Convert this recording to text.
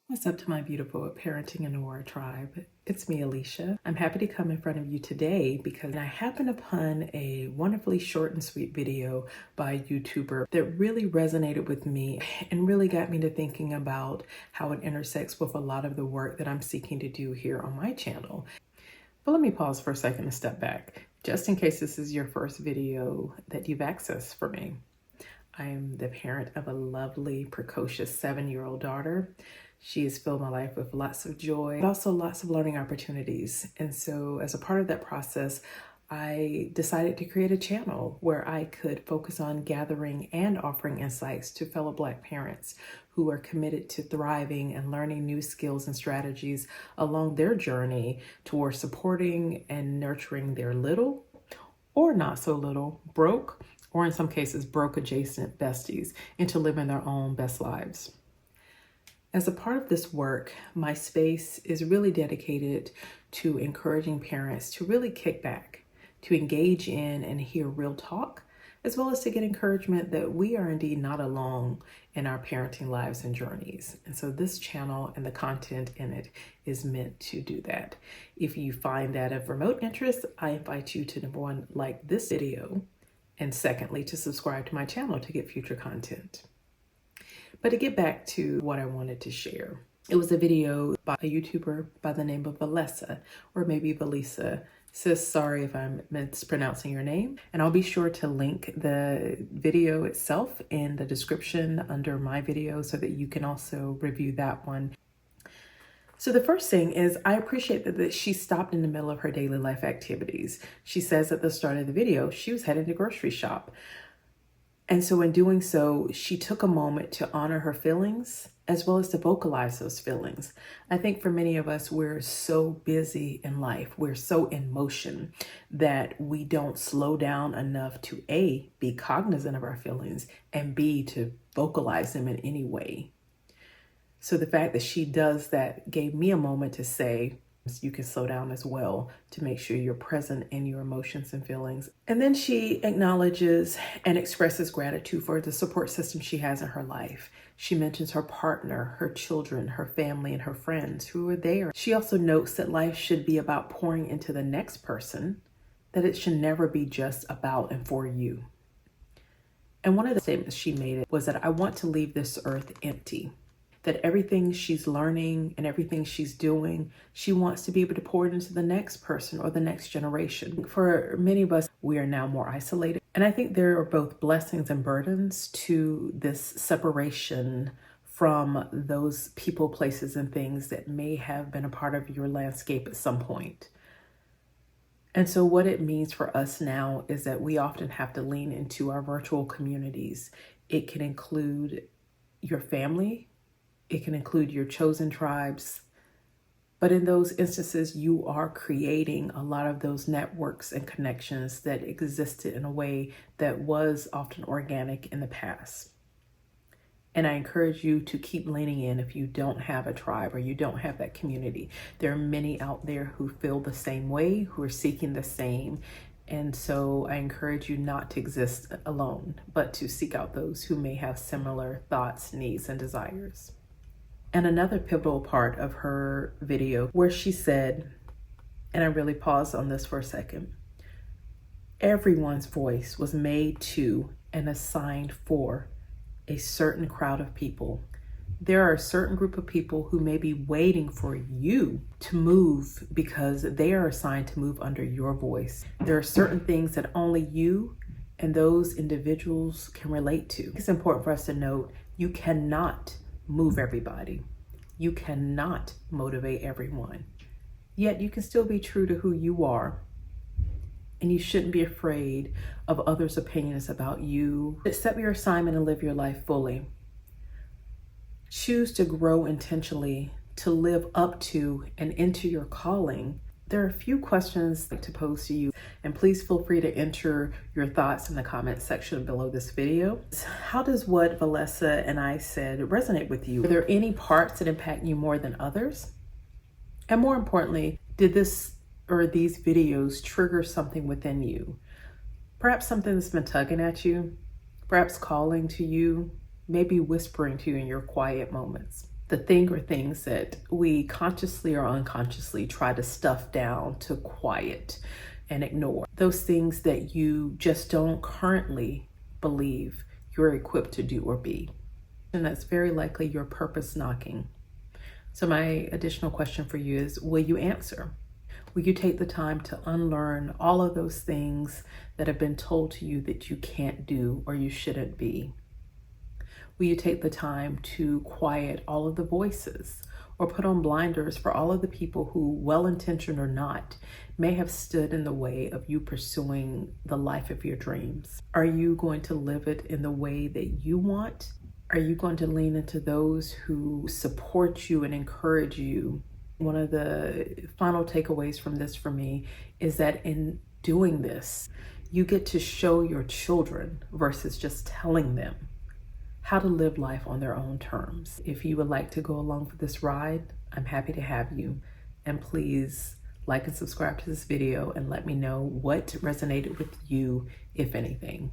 What's up to my beautiful Parenting in Aurora tribe? It's me, Alicia. I'm happy to come in front of you today because I happened upon a wonderfully short and sweet video by a YouTuber that really resonated with me and really got me to thinking about how it intersects with a lot of the work that I'm seeking to do here on my channel. But let me pause for a second and step back, just in case this is your first video that you've accessed for me. I am the parent of a lovely, precocious 7-year-old daughter. She has filled my life with lots of joy, but also lots of learning opportunities. And so as a part of that process, I decided to create a channel where I could focus on gathering and offering insights to fellow Black parents who are committed to thriving and learning new skills and strategies along their journey towards supporting and nurturing their little or not so little, broke, or in some cases, broke adjacent besties into living their own best lives. As a part of this work, my space is really dedicated to encouraging parents to really kick back, to engage in and hear real talk, as well as to get encouragement that we are indeed not alone in our parenting lives and journeys. And so this channel and the content in it is meant to do that. If you find that of remote interest, I invite you to, number one, like this video, and secondly, to subscribe to my channel to get future content. But to get back to what I wanted to share, it was a video by a YouTuber by the name of Valissa, or maybe Valissa. Sis, sorry if I'm mispronouncing your name. And I'll be sure to link the video itself in the description under my video so that you can also review that one. So the first thing is I appreciate that she stopped in the middle of her daily life activities. She says at the start of the video, she was heading to grocery shop. And so in doing so, she took a moment to honor her feelings as well as to vocalize those feelings. I think for many of us, we're so busy in life, we're so in motion that we don't slow down enough to A, be cognizant of our feelings, and B, to vocalize them in any way. So the fact that she does that gave me a moment to say, you can slow down as well to make sure you're present in your emotions and feelings. And then she acknowledges and expresses gratitude for the support system she has in her life. She mentions her partner, her children, her family, and her friends who are there. She also notes that life should be about pouring into the next person, that it should never be just about and for you. And one of the statements she made was that I want to leave this earth empty. That everything she's learning and everything she's doing, she wants to be able to pour it into the next person or the next generation. For many of us, we are now more isolated. And I think there are both blessings and burdens to this separation from those people, places, and things that may have been a part of your landscape at some point. And so what it means for us now is that we often have to lean into our virtual communities. It can include your family, it can include your chosen tribes, but in those instances, you are creating a lot of those networks and connections that existed in a way that was often organic in the past. And I encourage you to keep leaning in if you don't have a tribe or you don't have that community. There are many out there who feel the same way, who are seeking the same. And so I encourage you not to exist alone, but to seek out those who may have similar thoughts, needs, and desires. And another pivotal part of her video where she said, and I really paused on this for a second, everyone's voice was made to and assigned for a certain crowd of people. There are a certain group of people who may be waiting for you to move because they are assigned to move under your voice. There are certain things that only you and those individuals can relate to. It's important for us to note you cannot move everybody. You cannot motivate everyone. Yet you can still be true to who you are. And you shouldn't be afraid of others' opinions about you. Accept your assignment and live your life fully. Choose to grow intentionally, to live up to and into your calling. There are a few questions I'd like to pose to you, and please feel free to enter your thoughts in the comment section below this video. How does what Valissa and I said resonate with you? Are there any parts that impact you more than others? And more importantly, did this or these videos trigger something within you? Perhaps something that's been tugging at you, perhaps calling to you, maybe whispering to you in your quiet moments. The thing or things that we consciously or unconsciously try to stuff down to quiet and ignore. Those things that you just don't currently believe you're equipped to do or be. And that's very likely your purpose knocking. So my additional question for you is, will you answer? Will you take the time to unlearn all of those things that have been told to you that you can't do or you shouldn't be? Will you take the time to quiet all of the voices or put on blinders for all of the people who, well-intentioned or not, may have stood in the way of you pursuing the life of your dreams? Are you going to live it in the way that you want? Are you going to lean into those who support you and encourage you? One of the final takeaways from this for me is that in doing this, you get to show your children versus just telling them how to live life on their own terms. If you would like to go along for this ride, I'm happy to have you. And please like and subscribe to this video and let me know what resonated with you, if anything.